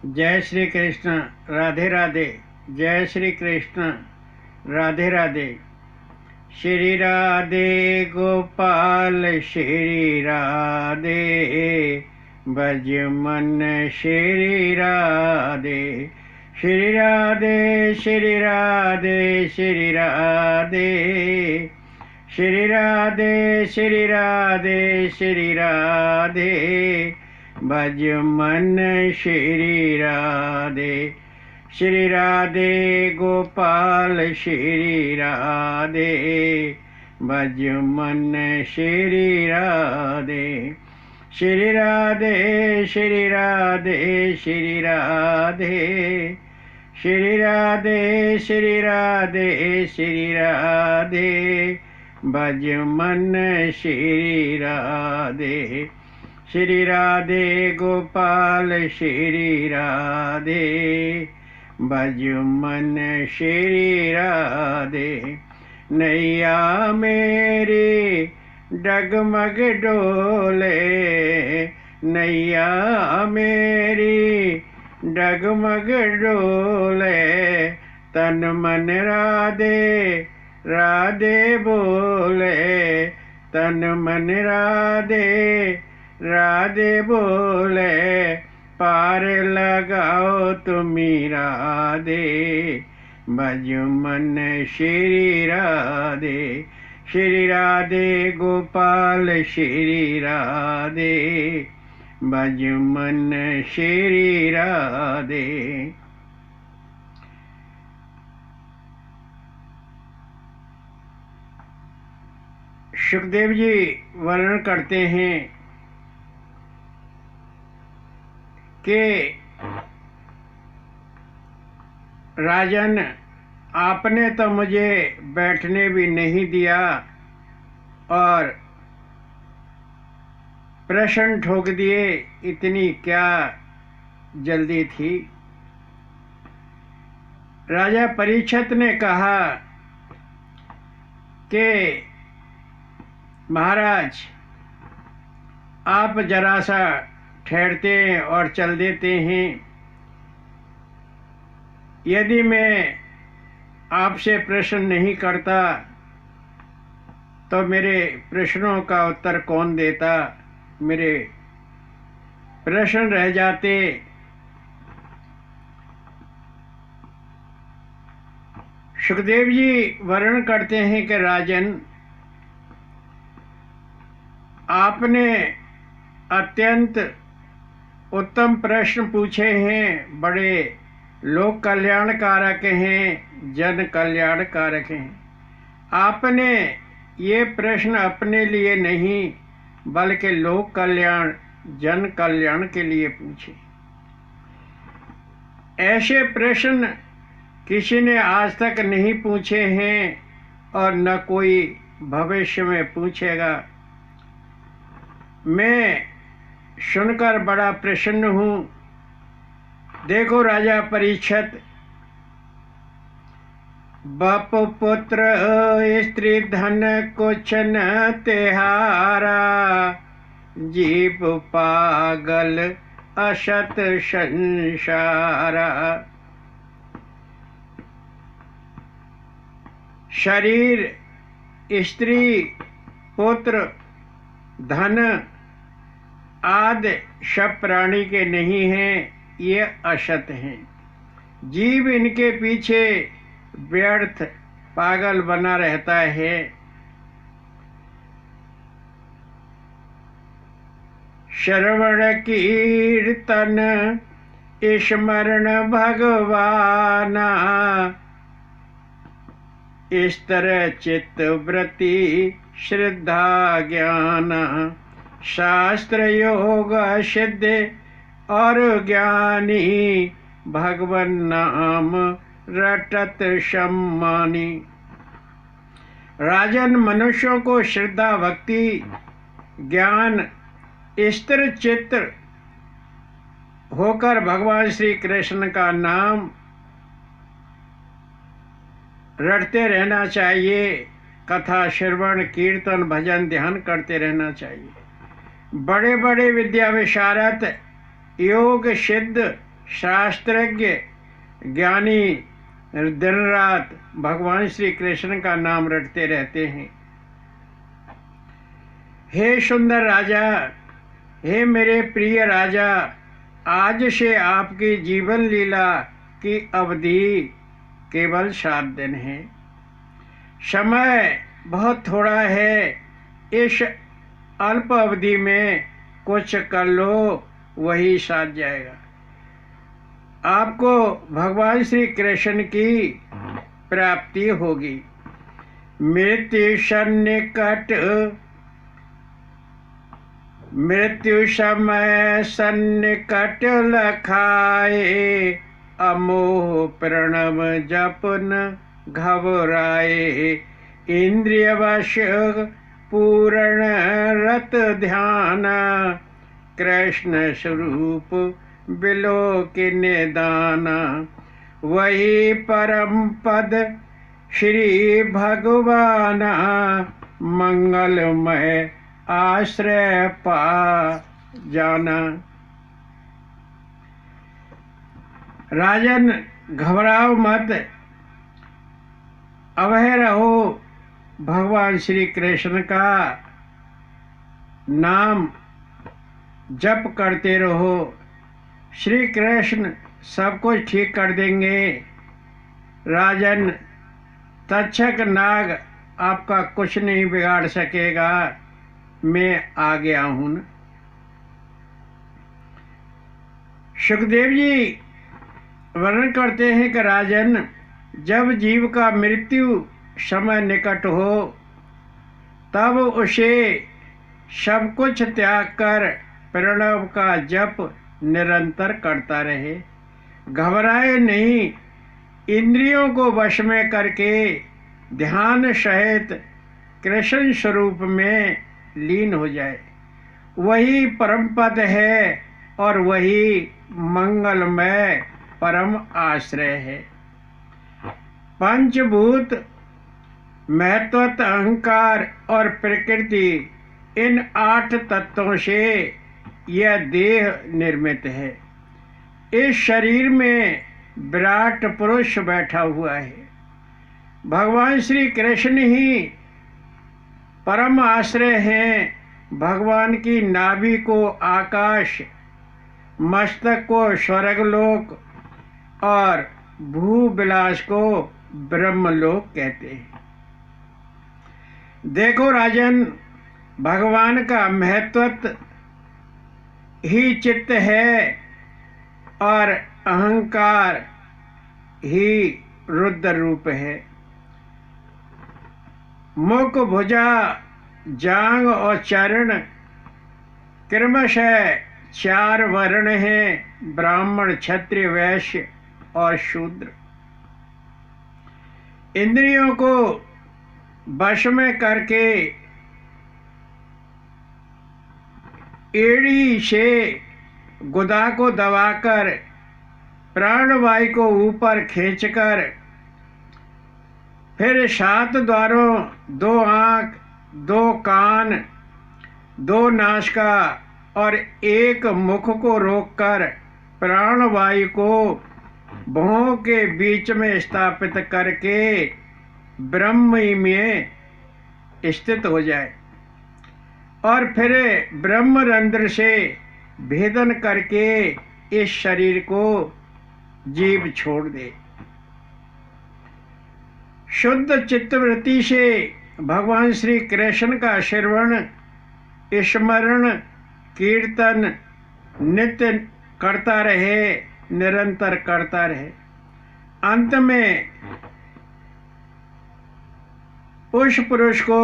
जय श्री कृष्ण। राधे राधे। जय श्री कृष्ण। राधे राधे। श्री राधे गोपाल श्री राधे, भज मन श्री राधे। श्री राधे श्री राधे श्री राधे, श्री राधे श्री राधे श्री राधे, भज मन श्री राधे। श्री राधे गोपाल श्री राधे, भज मन श्री राधे। श्री राधे श्री राधे श्री राधे, श्री राधे श्री राधे श्री राधे, भज मन श्री राधे। श्री राधे गोपाल श्री राधे, भज मन श्री राधे। नैया मेरी डगमग डोले, नैया मेरी डगमग डोले, तन मन राधे राधे बोले, तन मन राधे राधे बोले, पार लगाओ तुम्ही राधे, भज मन श्री राधे। श्री राधे गोपाल श्री राधे, भज मन श्री राधे। सुखदेव जी वर्णन करते हैं कि राजन, आपने तो मुझे बैठने भी नहीं दिया और प्रश्न ठोक दिए, इतनी क्या जल्दी थी। राजा परीक्षित ने कहा कि महाराज, आप जरा सा ठहरते हैं और चल देते हैं। यदि मैं आपसे प्रश्न नहीं करता तो मेरे प्रश्नों का उत्तर कौन देता, मेरे प्रश्न रह जाते। सुखदेव जी वर्णन करते हैं कि राजन, आपने अत्यंत उत्तम प्रश्न पूछे हैं, बड़े लोक कल्याणकारक हैं, जन कल्याणकारक हैं। आपने ये प्रश्न अपने लिए नहीं बल्कि लोक कल्याण, जन कल्याण के लिए पूछे। ऐसे प्रश्न किसी ने आज तक नहीं पूछे हैं और न कोई भविष्य में पूछेगा। मैं सुनकर बड़ा प्रसन्न हूँ। देखो राजा परीक्षित, बाप पुत्र स्त्री धन कुछ न तिहारा, जीव पागल असत संसारा। शरीर, स्त्री, पुत्र, धन आदि सब प्राणी के नहीं हैं, ये असत हैं। जीव इनके पीछे व्यर्थ पागल बना रहता है। श्रवण कीर्तन स्मरण भगवाना, इस तरह चित्त वृत्ति श्रद्धा ज्ञान, शास्त्र योग सिद्ध और ज्ञानी, भगवन नाम रटत सम्मानी। राजन, मनुष्यों को श्रद्धा भक्ति ज्ञान स्थिर चित्त होकर भगवान श्री कृष्ण का नाम रटते रहना चाहिए। कथा श्रवण कीर्तन भजन ध्यान करते रहना चाहिए। बड़े बड़े विद्या विशारद योग सिद्ध शास्त्रज्ञ ज्ञानी दिन रात भगवान श्री कृष्ण का नाम रटते रहते हैं। हे सुंदर राजा, हे मेरे प्रिय राजा, आज से आपकी जीवन लीला की अवधि केवल 7 दिन है। समय बहुत थोड़ा है। इस अल्प अवधि में कुछ कर लो, वही साथ जाएगा। आपको भगवान श्री कृष्ण की प्राप्ति होगी। मृत्यु सन्निकट, मृत्यु समय सन्निकट लखाए, अमोह प्रणव जपन घबराए, इंद्रिय वश पूर्ण रत ध्यान, कृष्ण स्वरूप बिलोक निदान, वही परम पद श्री भगवान, मंगलमय आश्रय पा जाना। राजन, घबराओ मत, अभय रहो। भगवान श्री कृष्ण का नाम जप करते रहो। श्री कृष्ण सब कुछ ठीक कर देंगे। राजन, तक्षक नाग आपका कुछ नहीं बिगाड़ सकेगा। मैं आ गया हूं न। सुखदेव जी वर्णन करते हैं कि राजन, जब जीव का मृत्यु समय निकट हो, तब उसे सब कुछ त्याग कर प्रणव का जप निरंतर करता रहे। घबराए नहीं, इंद्रियों को वश में करके ध्यान सहित कृष्ण स्वरूप में लीन हो जाए। वही परम पद है और वही मंगलमय परम आश्रय है। पंचभूत, महत्वत, अहंकार और प्रकृति, इन 8 तत्वों से यह देह निर्मित है। इस शरीर में विराट पुरुष बैठा हुआ है। भगवान श्री कृष्ण ही परम आश्रय हैं। भगवान की नाभि को आकाश, मस्तक को स्वर्गलोक और भूविलास को ब्रह्मलोक कहते हैं। देखो राजन, भगवान का महत्व ही चित्त है और अहंकार ही रुद्र रूप है। मुख, भुजा, जांग और चरण क्रमशः 4 वर्ण हैं, ब्राह्मण, क्षत्रिय, वैश्य और शूद्र। इंद्रियों को वश में करके एड़ी से गुदा को दबाकर प्राणवायु को ऊपर खींचकर फिर 7 द्वारों, 2 आँख, 2 कान, 2 नासिका और 1 मुख को रोककर प्राणवायु को भौं के बीच में स्थापित करके ब्रह्म में स्थित हो जाए और फिर ब्रह्मरंध्र से भेदन करके इस शरीर को जीव छोड़ दे। शुद्ध चित्तवृत्ति से भगवान श्री कृष्ण का श्रवण, स्मरण, कीर्तन नित्य करता रहे, निरंतर करता रहे। अंत में उस पुरुष को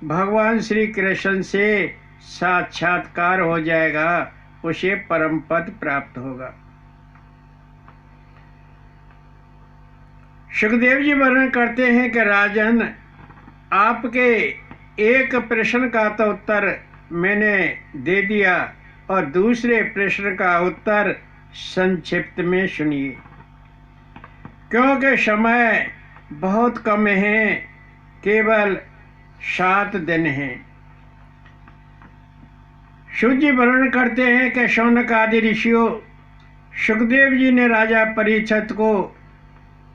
भगवान श्री कृष्ण से साक्षात्कार हो जाएगा, उसे परम पद प्राप्त होगा। सुखदेव जी वर्णन करते हैं कि राजन, आपके एक प्रश्न का तो उत्तर मैंने दे दिया और दूसरे प्रश्न का उत्तर संक्षिप्त में सुनिए, क्योंकि समय बहुत कम है, केवल 7 दिन हैं। सूत जी वर्णन करते हैं कि शौनक आदि ऋषियों, सुखदेव जी ने राजा परीक्षित को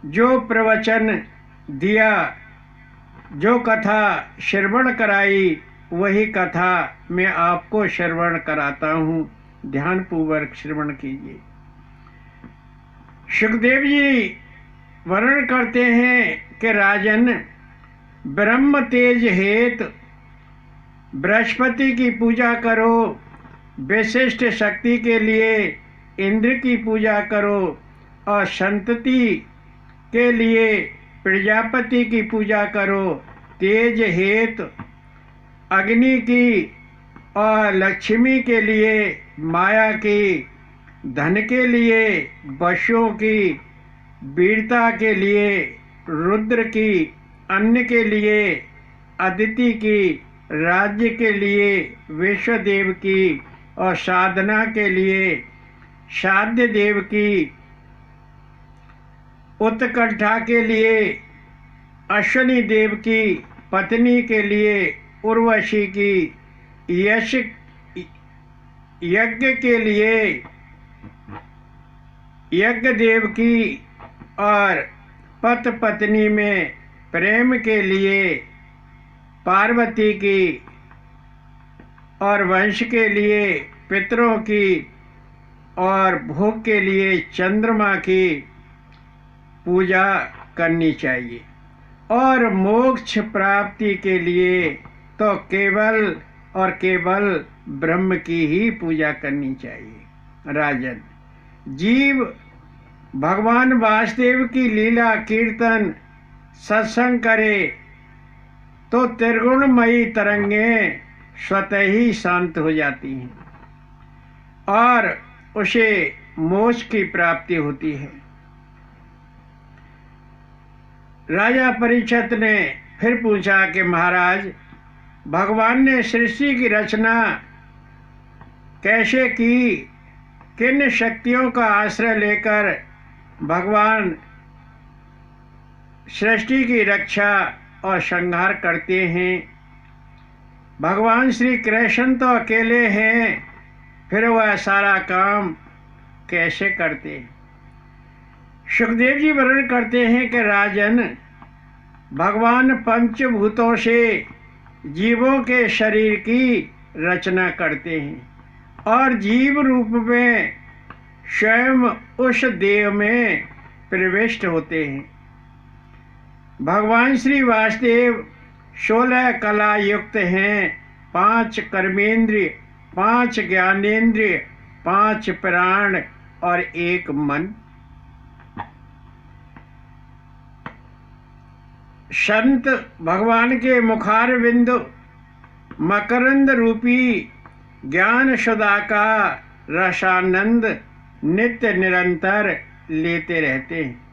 जो प्रवचन दिया, जो कथा श्रवण कराई, वही कथा मैं आपको श्रवण कराता हूँ। ध्यानपूर्वक श्रवण कीजिए। सुखदेव जी वर्णन करते हैं कि राजन, ब्रह्म तेज हेतु बृहस्पति की पूजा करो, विशिष्ट शक्ति के लिए इंद्र की पूजा करो, और संतति के लिए प्रजापति की पूजा करो। तेज हेतु अग्नि की, और लक्ष्मी के लिए माया की, धन के लिए वशों की, वीरता के लिए रुद्र की, अन्न के लिए अदिति की, राज्य के लिए विश्वदेव की, और साधना के लिए साध्य देव की, उत्कंठा के लिए अश्विनी देव की, पत्नी के लिए उर्वशी की, यश यज्ञ के लिए यज्ञ देव की, और पत पत्नी में प्रेम के लिए पार्वती की, और वंश के लिए पितरों की, और भोग के लिए चंद्रमा की पूजा करनी चाहिए। और मोक्ष प्राप्ति के लिए तो केवल और केवल ब्रह्म की ही पूजा करनी चाहिए। राजन, जीव भगवान वासुदेव की लीला कीर्तन सत्संग करे तो त्रिगुणमयी तरंगें स्वतः ही शांत हो जाती हैं और उसे मोक्ष की प्राप्ति होती है। राजा परीक्षित ने फिर पूछा कि महाराज, भगवान ने सृष्टि की रचना कैसे की? किन शक्तियों का आश्रय लेकर भगवान सृष्टि की रक्षा और संहार करते हैं? भगवान श्री कृष्ण तो अकेले हैं, फिर वह सारा काम कैसे करते हैं? सुखदेव जी वर्णन करते हैं कि राजन, भगवान पंचभूतों से जीवों के शरीर की रचना करते हैं और जीव रूप में स्वयं उस देह में प्रविष्ट होते हैं। भगवान श्री वासुदेव 16 कला युक्त हैं, 5 कर्मेंद्रिय, 5 ज्ञानेंद्रिय, 5 प्राण और 1 मन। संत भगवान के मुखारविंद मकरंद रूपी ज्ञान सुधा का रसानंद नित्य निरंतर लेते रहते हैं।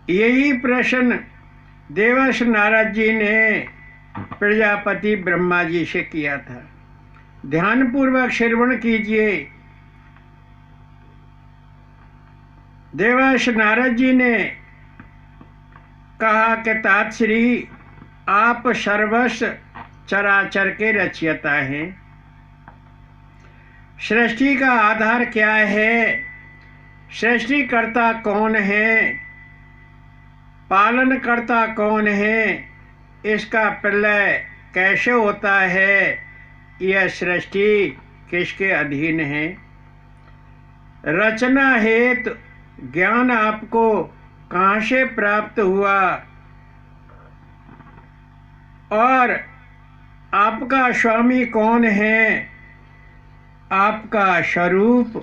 यही प्रश्न देवर्षि नारद जी ने प्रजापति ब्रह्मा जी से किया था। ध्यानपूर्वक श्रवण कीजिए। देवर्षि नारद जी ने कहा कि तात्श्री, आप सर्वस्व चराचर के रचयिता हैं। सृष्टि का आधार क्या है? सृष्टिकर्ता कौन है? पालन करता कौन है? इसका प्रलय कैसे होता है? यह सृष्टि किसके अधीन है? रचना हेतु ज्ञान आपको कहाँ से प्राप्त हुआ और आपका स्वामी कौन है? आपका स्वरूप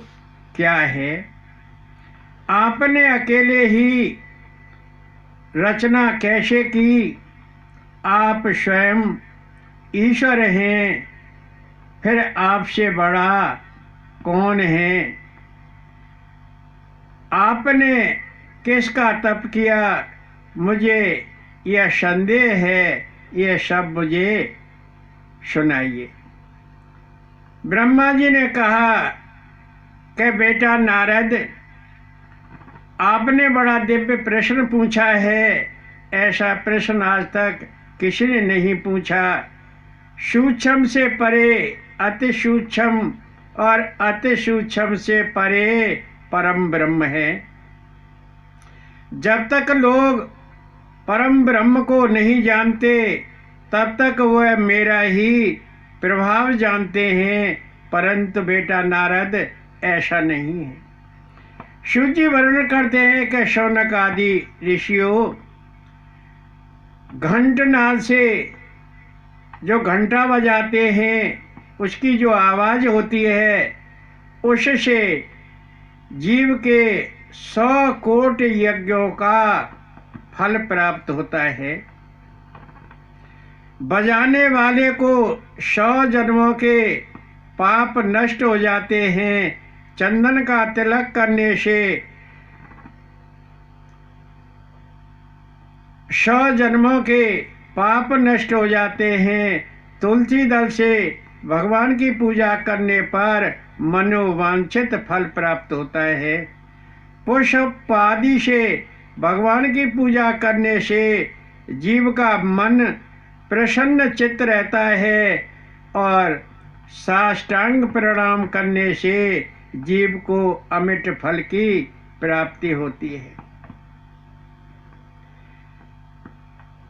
क्या है? आपने अकेले ही रचना कैसे की? आप स्वयं ईश्वर हैं, फिर आपसे बड़ा कौन है? आपने किसका तप किया? मुझे यह संदेह है, यह सब मुझे सुनाइए। ब्रह्मा जी ने कहा कि बेटा नारद, आपने बड़ा दिव्य प्रश्न पूछा है। ऐसा प्रश्न आज तक किसी ने नहीं पूछा। सूक्ष्म से परे अति सूक्ष्म और अति सूक्ष्म से परे परम ब्रह्म है। जब तक लोग परम ब्रह्म को नहीं जानते तब तक वह मेरा ही प्रभाव जानते हैं, परंतु बेटा नारद ऐसा नहीं है। शिव जी वर्णन करते हैं कि शौनक आदि ऋषियों, घंटनाद से जो घंटा बजाते हैं उसकी जो आवाज़ होती है उससे जीव के 100 कोटि यज्ञों का फल प्राप्त होता है। बजाने वाले को 100 जन्मों के पाप नष्ट हो जाते हैं। चंदन का तिलक करने से 100 जन्मों के पाप नष्ट हो जाते हैं। तुलसी दल से भगवान की पूजा करने पर मनोवांछित फल प्राप्त होता है। पुष्प आदि से भगवान की पूजा करने से जीव का मन प्रसन्न चित्त रहता है और साष्टांग प्रणाम करने से जीव को अमिट फल की प्राप्ति होती है।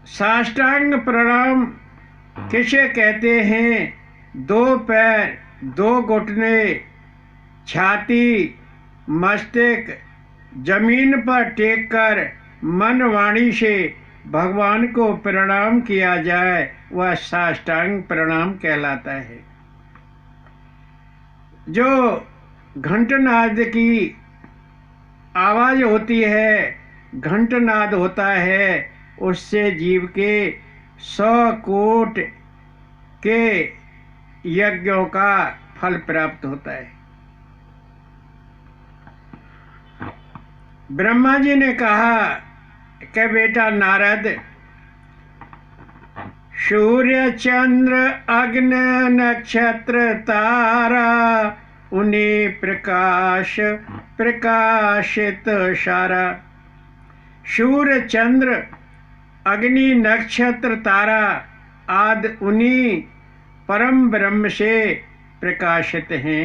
साष्टांग प्रणाम किसे कहते हैं? 2 पैर, 2 घुटने, छाती, मस्तक जमीन पर टेककर मन वाणी से भगवान को प्रणाम किया जाए, वह साष्टांग प्रणाम कहलाता है। जो घंटनाद की आवाज़ होती है, घंटनाद होता है, उससे जीव के 100 कोटि के यज्ञों का फल प्राप्त होता है। ब्रह्मा जी ने कहा कि बेटा नारद, सूर्य चंद्र अग्नि नक्षत्र तारा उन्हीं प्रकाश प्रकाशित सारा। सूर्य चंद्र अग्नि नक्षत्र तारा आदि उन्हीं परम ब्रह्म से प्रकाशित हैं।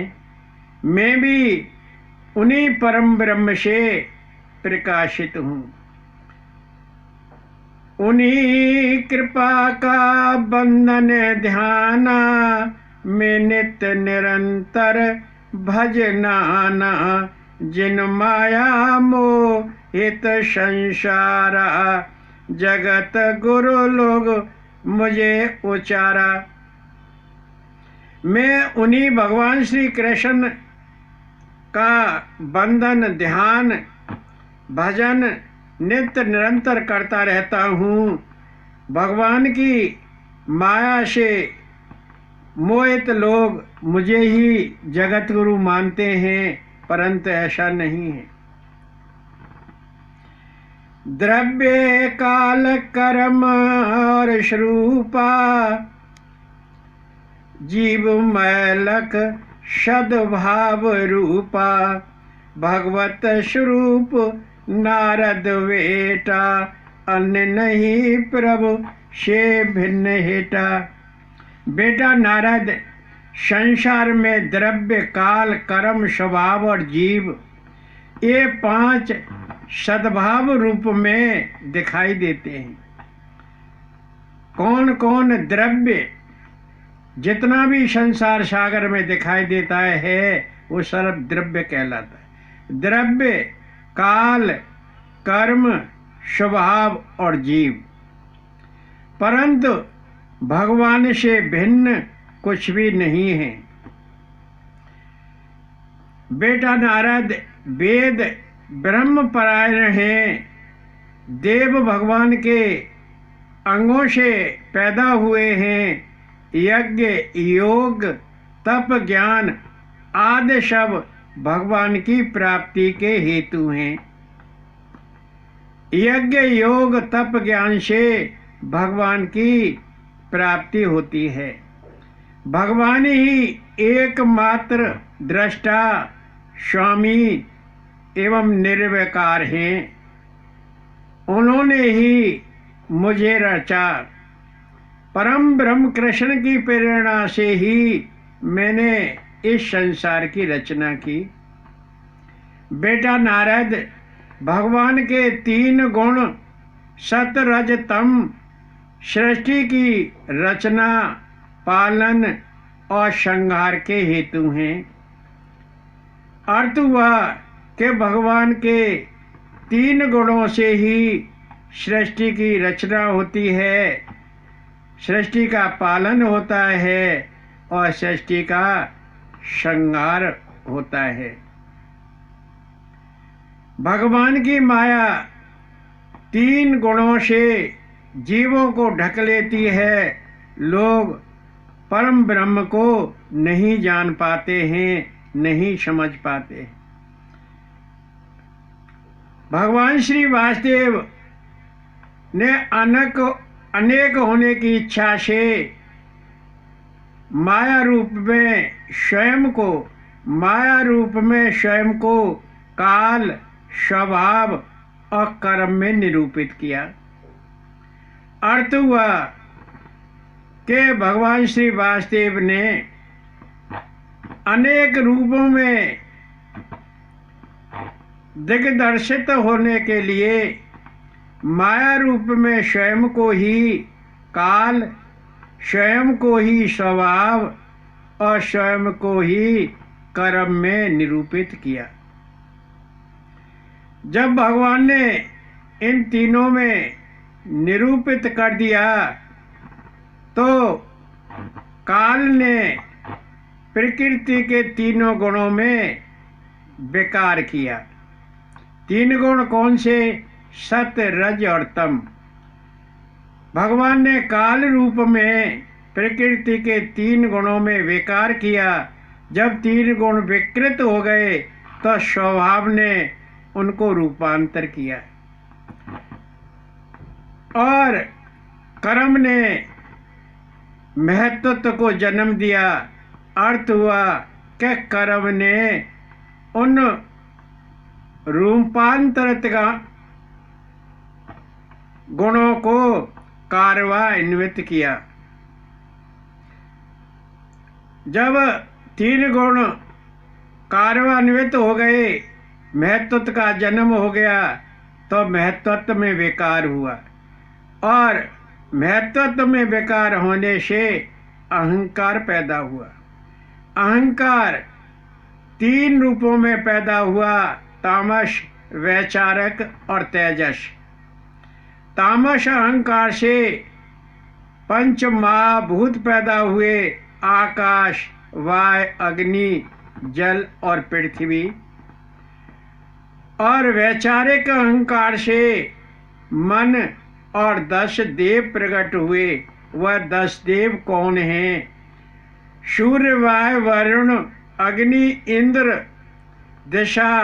मैं भी उन्हीं परम ब्रह्म से प्रकाशित हूँ। उन्हीं कृपा का बंधन ध्याना में नित्य निरंतर भजनाना। जिन माया मोहित संसारा जगत गुरु लोग मुझे उचारा। मैं उन्हीं भगवान श्री कृष्ण का बंधन ध्यान भजन नित्य निरंतर करता रहता हूँ। भगवान की माया से मोहित लोग मुझे ही जगत गुरु मानते हैं, परंतु ऐसा नहीं है। द्रव्य काल कर्म और स्वरूपा जीव मैलक सद्भाव रूपा। भगवत स्वरूप नारद बेटा अन्य नहीं प्रभु से भिन्न हेटा। बेटा नारद, संसार में द्रव्य काल कर्म स्वभाव और जीव ये 5 सद्भाव रूप में दिखाई देते हैं। कौन कौन द्रव्य जितना भी संसार सागर में दिखाई देता है वो सब द्रव्य कहलाता है। द्रव्य काल कर्म स्वभाव और जीव, परंतु भगवान से भिन्न कुछ भी नहीं है। बेटा नारद, वेद ब्रह्म परायण हैं। देव भगवान के अंगों से पैदा हुए हैं। यज्ञ योग तप ज्ञान आदि सब भगवान की प्राप्ति के हेतु हैं। यज्ञ योग तप ज्ञान से भगवान की प्राप्ति होती है। भगवान ही एकमात्र दृष्टा स्वामी एवं निर्विकार हैं। उन्होंने ही मुझे रचा। परम ब्रह्म कृष्ण की प्रेरणा से ही मैंने इस संसार की रचना की। बेटा नारद, भगवान के 3 गुण सत रज तम सृष्टि की रचना, पालन और संहार के हेतु हैं। अर्थ हुआ कि भगवान के 3 गुणों से ही सृष्टि की रचना होती है, सृष्टि का पालन होता है और सृष्टि का संहार होता है। भगवान की माया 3 गुणों से जीवों को ढक लेती है। लोग परम ब्रह्म को नहीं जान पाते हैं, नहीं समझ पाते। भगवान श्री वासुदेव ने अनेक होने की इच्छा से माया रूप में स्वयं को काल, स्वभाव और कर्म में निरूपित किया। अर्थ हुआ कि भगवान श्री वासुदेव ने अनेक रूपों में दिग्दर्शित होने के लिए माया रूप में स्वयं को ही काल, स्वयं को ही स्वभाव और स्वयं को ही कर्म में निरूपित किया। जब भगवान ने इन तीनों में निरूपित कर दिया तो काल ने प्रकृति के 3 गुणों में विकार किया। 3 गुण कौन से? सत, रज और तम। भगवान ने काल रूप में प्रकृति के 3 गुणों में विकार किया। जब 3 गुण विकृत हो गए तो स्वभाव ने उनको रूपांतर किया और कर्म ने महत्त्व को जन्म दिया। अर्थ हुआ कि कर्म ने उन रूपांतरित गुणों को कार्यान्वित किया। जब 3 गुण कार्यान्वित हो गए, महत्त्व का जन्म हो गया तो महत्त्व में विकार हुआ और महत्त्व में विकार होने से अहंकार पैदा हुआ। अहंकार 3 रूपों में पैदा हुआ, तामस, वैचारक और तेजस। तामस अहंकार से 5 महाभूत पैदा हुए, आकाश, वायु, अग्नि, जल और पृथ्वी। और वैचारिक अहंकार से मन और 10 देव प्रकट हुए। वह 10 देव कौन हैं? सूर्य, वायु, वरुण, अग्नि, इंद्र, दिशा,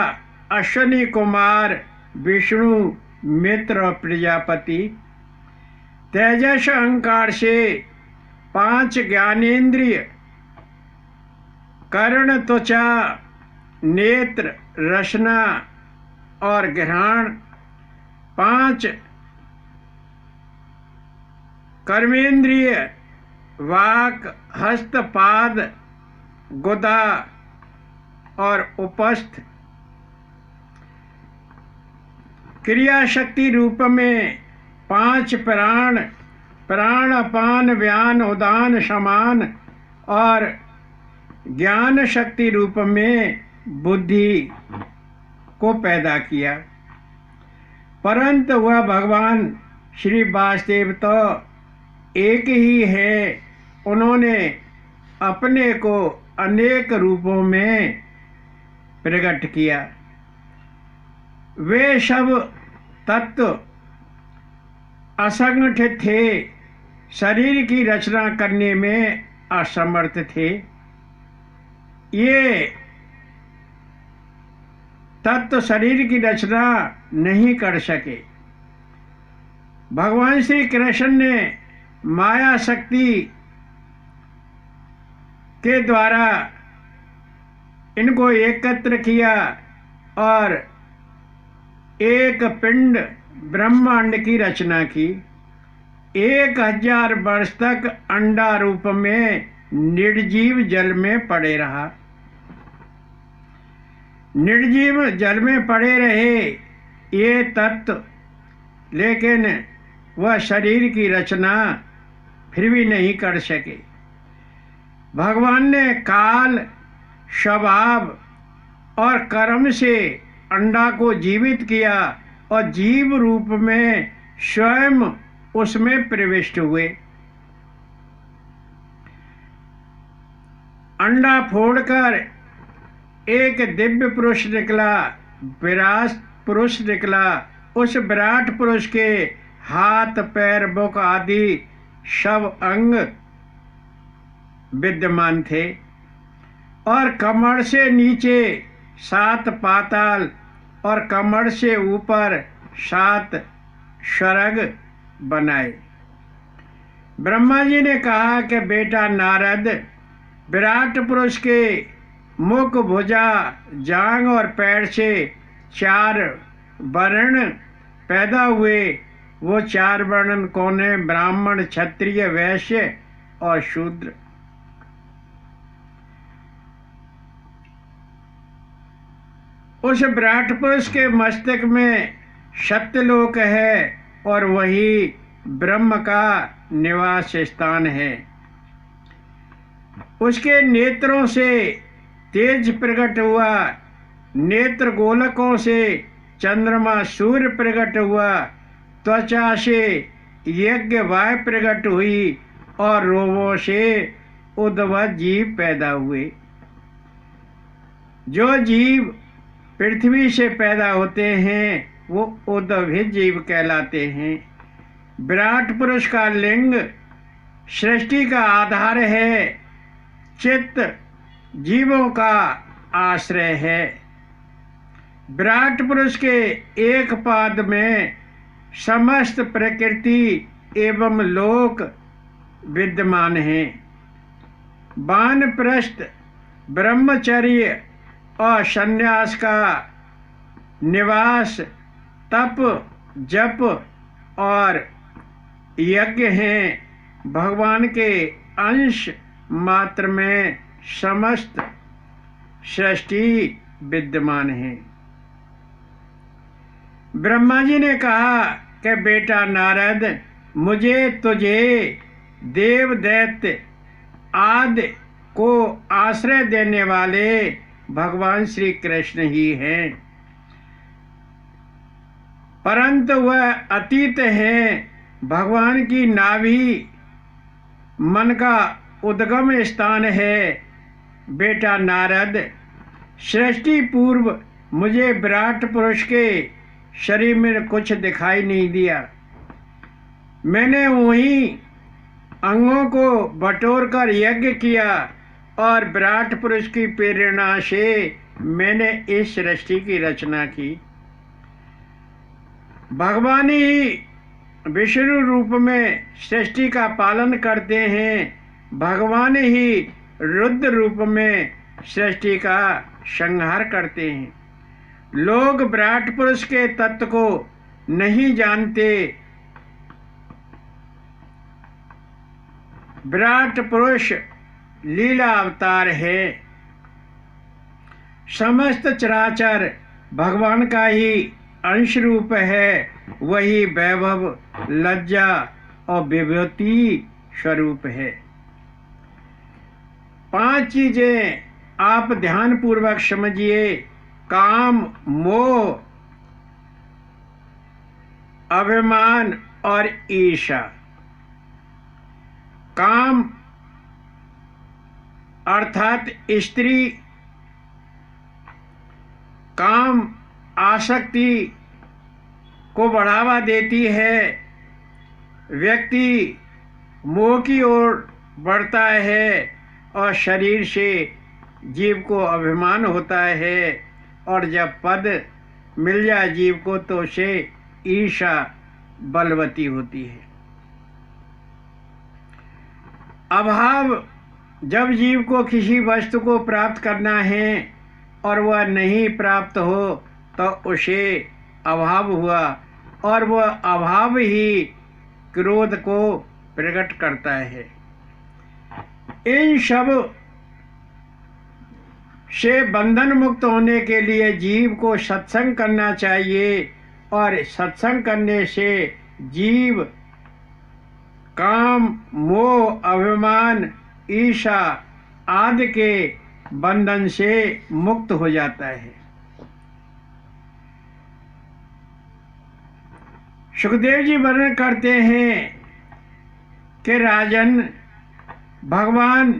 अश्विनी कुमार, विष्णु, मित्र और प्रजापति। तेजस अहंकार से 5 ज्ञानेंद्रिय, कर्ण, त्वचा, नेत्र, रसना और घ्राण। 5 कर्मेंद्रिय, वाक, हस्त, पाद, गुदा और उपस्थ। क्रिया शक्ति रूप में 5 प्राण, प्राण, अपान, व्यान, उदान, समान और ज्ञान शक्ति रूप में बुद्धि को पैदा किया। परंतु वह भगवान श्री वासुदेव तो एक ही है। उन्होंने अपने को अनेक रूपों में प्रकट किया। वे सब तत्व असंगठित थे, शरीर की रचना करने में असमर्थ थे। ये तत्व शरीर की रचना नहीं कर सके। भगवान श्री कृष्ण ने माया शक्ति के द्वारा इनको एकत्र किया और एक पिंड ब्रह्मांड की रचना की। 1000 वर्ष तक अंडा रूप में निर्जीव जल में पड़े रहा। निर्जीव जल में पड़े रहे ये तत्व, लेकिन वह शरीर की रचना फिर भी नहीं कर सके। भगवान ने काल, स्वभाव और कर्म से अंडा को जीवित किया और जीव रूप में स्वयं उसमें प्रविष्ट हुए। अंडा फोड़कर एक दिव्य पुरुष निकला, विराट पुरुष निकला। उस विराट पुरुष के हाथ, पैर, मुख आदि सब अंग विद्यमान थे और कमर से नीचे 7 पाताल और कमर से ऊपर 7 स्वर्ग बनाए। ब्रह्मा जी ने कहा कि बेटा नारद, विराट पुरुष के मुख, भुजा, जांघ और पैर से 4 वर्ण पैदा हुए। वो 4 वर्ण कौन है? ब्राह्मण, क्षत्रिय, वैश्य और शूद्र। उस विराट पुरुष के मस्तक में सत्यलोक है और वही ब्रह्म का निवास स्थान है। उसके नेत्रों से तेज प्रकट हुआ, नेत्र गोलकों से चंद्रमा सूर्य प्रकट हुआ, त्वचा से यज्ञ वाय प्रकट हुई और रोमों से उद्भव जीव पैदा हुए। जो जीव पृथ्वी से पैदा होते हैं वो उद्भिद जीव कहलाते हैं। विराट पुरुष का लिंग सृष्टि का आधार है, चित्त जीवों का आश्रय है। विराट पुरुष के एक पाद में समस्त प्रकृति एवं लोक विद्यमान हैं। वानप्रस्थ, ब्रह्मचर्य और संन्यास का निवास, तप, जप और यज्ञ हैं। भगवान के अंश मात्र में समस्त सृष्टि विद्यमान है। ब्रह्मा जी ने कहा कि बेटा नारद, मुझे तुझे देव दैत्य आदि को आश्रय देने वाले भगवान श्री कृष्ण ही हैं, परंतु वह अतीत हैं। भगवान की नाभि मन का उद्गम स्थान है। बेटा नारद, सृष्टि पूर्व मुझे विराट पुरुष के शरीर में कुछ दिखाई नहीं दिया। मैंने वही अंगों को बटोरकर यज्ञ किया और विराट पुरुष की प्रेरणा से मैंने इस सृष्टि की रचना की। भगवान ही विष्णु रूप में सृष्टि का पालन करते हैं। भगवान ही रुद्र रूप में सृष्टि का संहार करते हैं। लोग विराट पुरुष के तत्व को नहीं जानते। विराट पुरुष लीला अवतार है। समस्त चराचर भगवान का ही अंश रूप है। वही वैभव, लज्जा और विभूति स्वरूप है। 5 चीजें आप ध्यान पूर्वक समझिए। काम, मोह, अभिमान और ईर्ष्या। काम अर्थात स्त्री, काम आसक्ति को बढ़ावा देती है। व्यक्ति मोह की ओर बढ़ता है और शरीर से जीव को अभिमान होता है, और जब पद मिल जाए जीव को तो उसे ईर्ष्या बलवती होती है। अभाव, जब जीव को किसी वस्तु को प्राप्त करना है और वह नहीं प्राप्त हो तो उसे अभाव हुआ, और वह अभाव ही क्रोध को प्रकट करता है। इन सब से बंधन मुक्त होने के लिए जीव को सत्संग करना चाहिए और सत्संग करने से जीव काम, मोह, अभिमान, ईर्ष्या आदि के बंधन से मुक्त हो जाता है। सुखदेव जी वर्णन करते हैं कि राजन, भगवान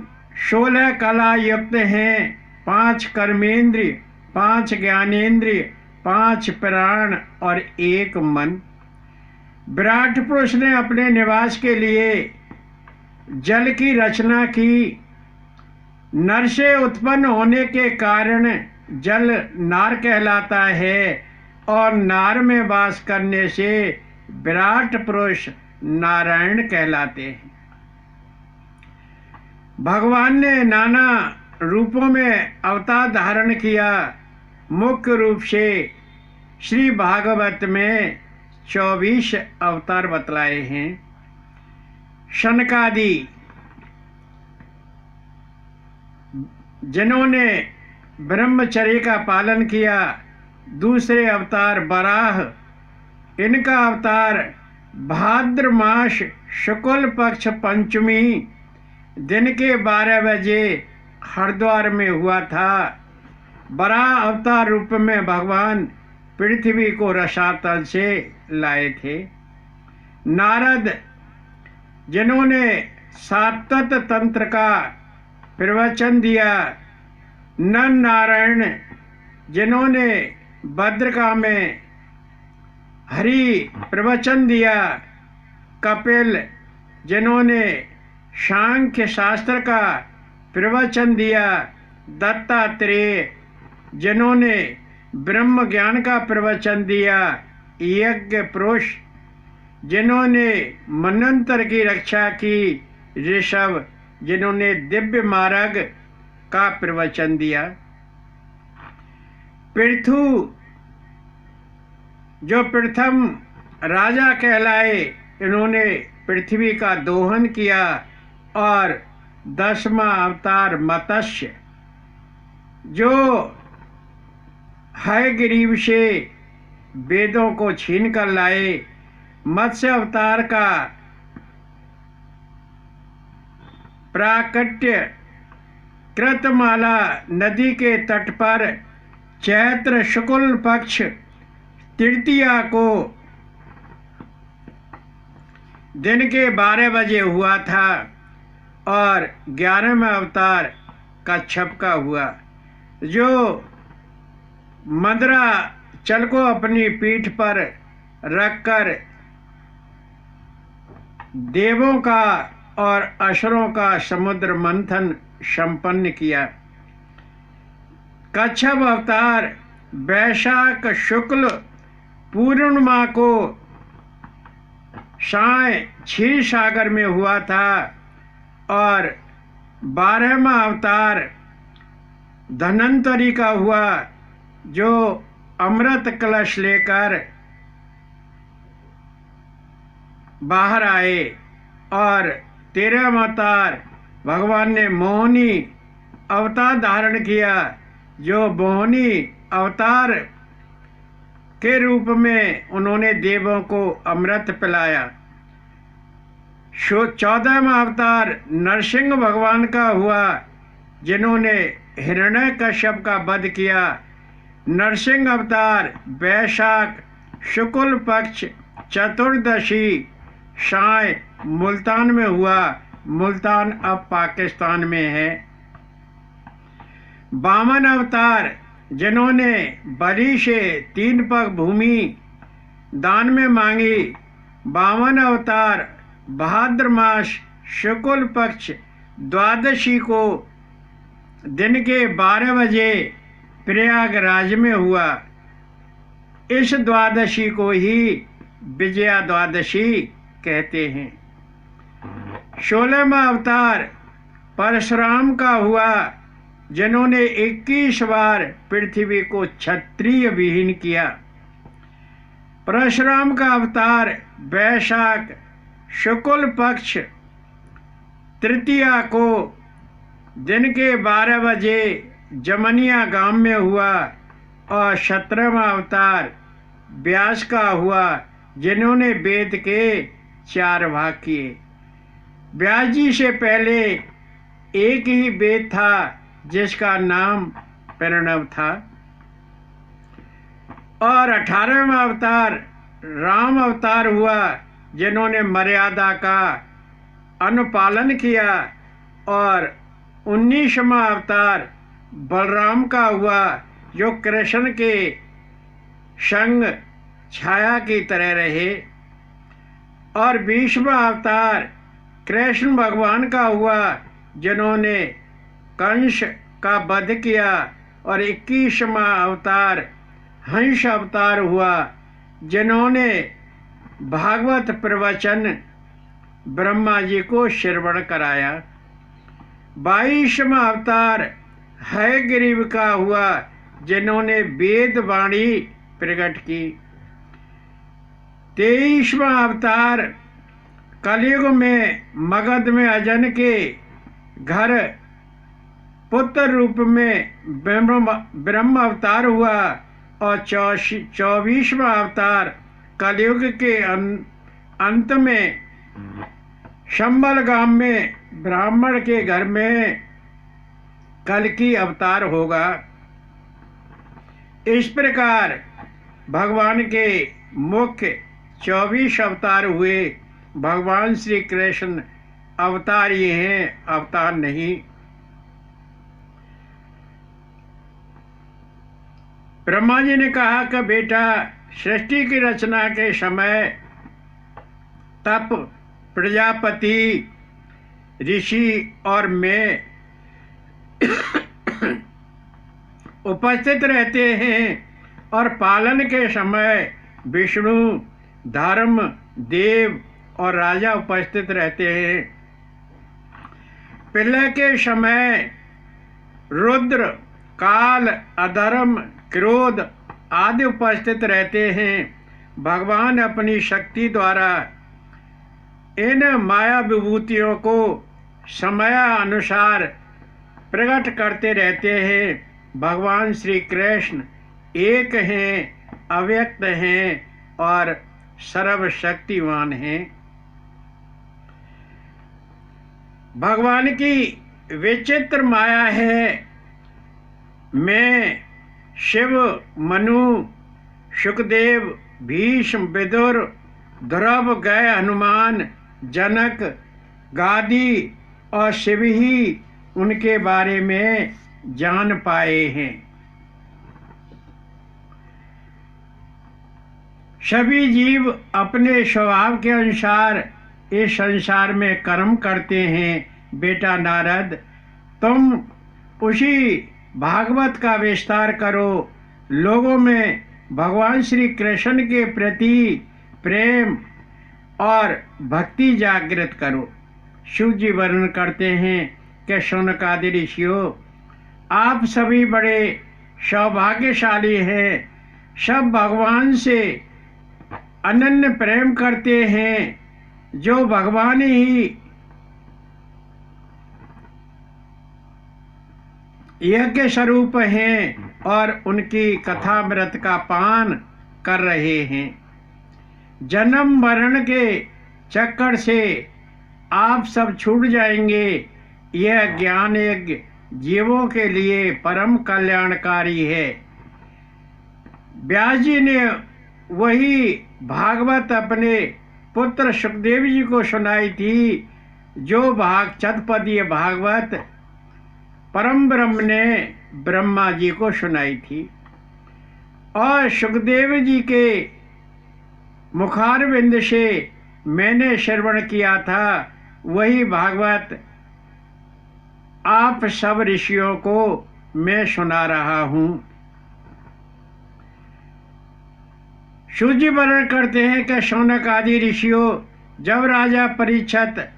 16 कला युक्त हैं, 5 कर्मेंद्रिय, 5 ज्ञानेंद्रिय, 5 प्राण और 1 मन। विराट पुरुष ने अपने निवास के लिए जल की रचना की। नर से उत्पन्न होने के कारण जल नार कहलाता है और नार में वास करने से विराट पुरुष नारायण कहलाते हैं। भगवान ने नाना रूपों में अवतार धारण किया। मुख्य रूप से श्री भागवत में 24 अवतार बतलाए हैं। शनकादि जिन्होंने ब्रह्मचर्य का पालन किया। दूसरे अवतार वराह, इनका अवतार भाद्र मास शुक्ल पक्ष पंचमी दिन के 12 बजे हरिद्वार में हुआ था। वराह अवतार रूप में भगवान पृथ्वी को रसातल से लाए थे। नारद जिन्होंने सातत तंत्र का प्रवचन दिया। नर नारायण जिन्होंने भद्रका में हरि प्रवचन दिया। कपिल जिन्होंने सांख्य शास्त्र का प्रवचन दिया। दत्तात्रेय जिन्होंने ब्रह्म ज्ञान का प्रवचन दिया। यज्ञ पुरुष जिन्होंने मनंतर की रक्षा की। ऋषभ जिन्होंने दिव्य मार्ग का प्रवचन दिया। पृथु जो प्रथम राजा कहलाए, इन्होंने पृथ्वी का दोहन किया। और 10वां अवतार मत्स्य जो हयग्रीव से वेदों को छीन कर लाए। मत्स्य अवतार का प्राकट्य कृतमाला नदी के तट पर चैत्र शुक्ल पक्ष तृतीया को दिन के 12 बजे हुआ था। और 11वां अवतार कच्छप का हुआ, जो मंदराचल को अपनी पीठ पर रखकर देवों का और असुरों का समुद्र मंथन संपन्न किया। कच्छप अवतार वैशाख शुक्ल पूर्णिमा को साय क्षीर सागर में हुआ था। और 12वां अवतार धन्वंतरी का हुआ, जो अमृत कलश लेकर बाहर आए। और 13वां अवतार भगवान ने मोहिनी अवतार धारण किया, जो मोहिनी अवतार के रूप में उन्होंने देवों को अमृत पिलाया। 14वां अवतार नरसिंह भगवान का हुआ, जिन्होंने हिरण्यकश्यप का वध किया। नरसिंह अवतार वैशाख शुक्ल पक्ष चतुर्दशी साय मुल्तान में हुआ। मुल्तान अब पाकिस्तान में है। वामन अवतार जिन्होंने बलि से 3 पग भूमि दान में मांगी। वामन अवतार भाद्र मास शुक्ल पक्ष द्वादशी को दिन के 12 बजे प्रयागराज में हुआ। इस द्वादशी को ही विजया द्वादशी कहते हैं। 16वां अवतार परशुराम का हुआ, जिन्होंने 21 बार पृथ्वी को क्षत्रिय विहीन किया। परशुराम का अवतार वैशाख शुक्ल पक्ष तृतीया को दिन के 12 बजे जमनिया गांव में हुआ और 17वां अवतार व्यास का हुआ, जिन्होंने वेद के 4 भाग किए। व्यास जी से पहले एक ही वेद था जिसका नाम प्रणव था, और 18वां अवतार राम अवतार हुआ, जिन्होंने मर्यादा का अनुपालन किया, और 19वां अवतार बलराम का हुआ, जो कृष्ण के संग छाया की तरह रहे, और 20वां अवतार कृष्ण भगवान का हुआ, जिन्होंने कंस का वध किया, और 21वां अवतार हंस अवतार हुआ, जिन्होंने भागवत प्रवचन ब्रह्मा जी को श्रवण कराया। 22वां अवतार हयग्रीव का हुआ, जिन्होंने वेद वाणी प्रकट की। 23वां अवतार कलयुग में मगध में अजन के घर पुत्र रूप में ब्रह्म अवतार हुआ, और 24वां अवतार कलयुग के अंत में शंबल गांव में ब्राह्मण के घर में कल्कि अवतार होगा। इस प्रकार भगवान के मुख्य 24 अवतार हुए। भगवान श्री कृष्ण अवतार ये हैं, अवतार नहीं। ब्रह्मा जी ने कहा कि बेटा, सृष्टि की रचना के समय तप प्रजापति ऋषि और मैं उपस्थित रहते हैं, और पालन के समय विष्णु, धर्म, देव और राजा उपस्थित रहते हैं। प्रलय के समय रुद्र, काल, अधर्म, क्रोध आदि उपस्थित रहते हैं। भगवान अपनी शक्ति द्वारा इन माया विभूतियों को समयानुसार प्रकट करते रहते हैं। भगवान श्री कृष्ण एक हैं, अव्यक्त हैं और सर्वशक्तिवान हैं। भगवान की विचित्र माया है। मैं, शिव, मनु, शुकदेव, भीष्म, विदुर, ध्रुव, गय, हनुमान, जनक, गादी और शिव ही उनके बारे में जान पाए हैं। सभी जीव अपने स्वभाव के अनुसार इस संसार में कर्म करते हैं। बेटा नारद, तुम उसी भागवत का विस्तार करो, लोगों में भगवान श्री कृष्ण के प्रति प्रेम और भक्ति जागृत करो। शिव जी वर्णन करते हैं कि शौनक आदि ऋषियों, आप सभी बड़े सौभाग्यशाली हैं। सब भगवान से अनन्य प्रेम करते हैं, जो भगवान ही यज्ञ स्वरूप हैं और उनकी कथामृत का पान कर रहे हैं। जन्म मरण के चक्कर से आप सब छूट जाएंगे। यह ज्ञान यज्ञ जीवों के लिए परम कल्याणकारी है। व्यास जी ने वही भागवत अपने पुत्र सुखदेव जी को सुनाई थी, जो चतुपदीय भागवत परम ब्रह्म ने ब्रह्मा जी को सुनाई थी, और सुखदेव जी के मुखारविंद से मैंने श्रवण किया था। वही भागवत आप सब ऋषियों को मैं सुना रहा हूँ। शिव जी वर्णन करते हैं कि शौनक आदि ऋषियों, जब राजा परीक्षित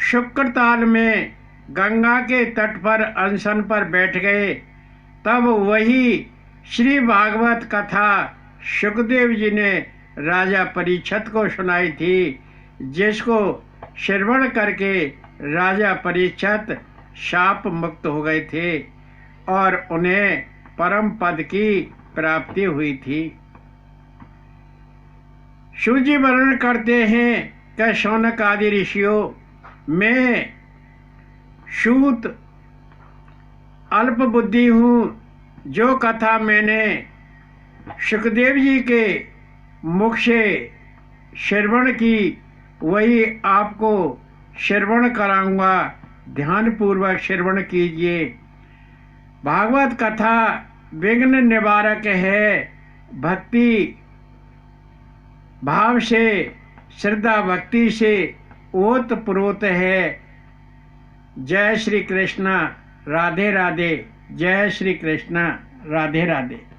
शुक्रताल में गंगा के तट पर अनशन पर बैठ गए, तब वही श्री भागवत कथा सुखदेव जी ने राजा परीक्षित को सुनाई थी, जिसको श्रवण करके राजा परीक्षित शाप मुक्त हो गए थे। और उन्हें परम पद की प्राप्ति हुई थी। सूजी वर्णन करते हैं कि शौनक आदि ऋषियों में सूत अल्प बुद्धि हूँ। जो कथा मैंने सुखदेव जी के मुख से श्रवण की वही आपको श्रवण कराऊंगा। ध्यानपूर्वक श्रवण कीजिए। भागवत कथा विघ्न निवारक है। भक्ति भाव से, श्रद्धा भक्ति से ओतप्रोत है। जय श्री कृष्ण, राधे राधे। जय श्री कृष्ण, राधे राधे।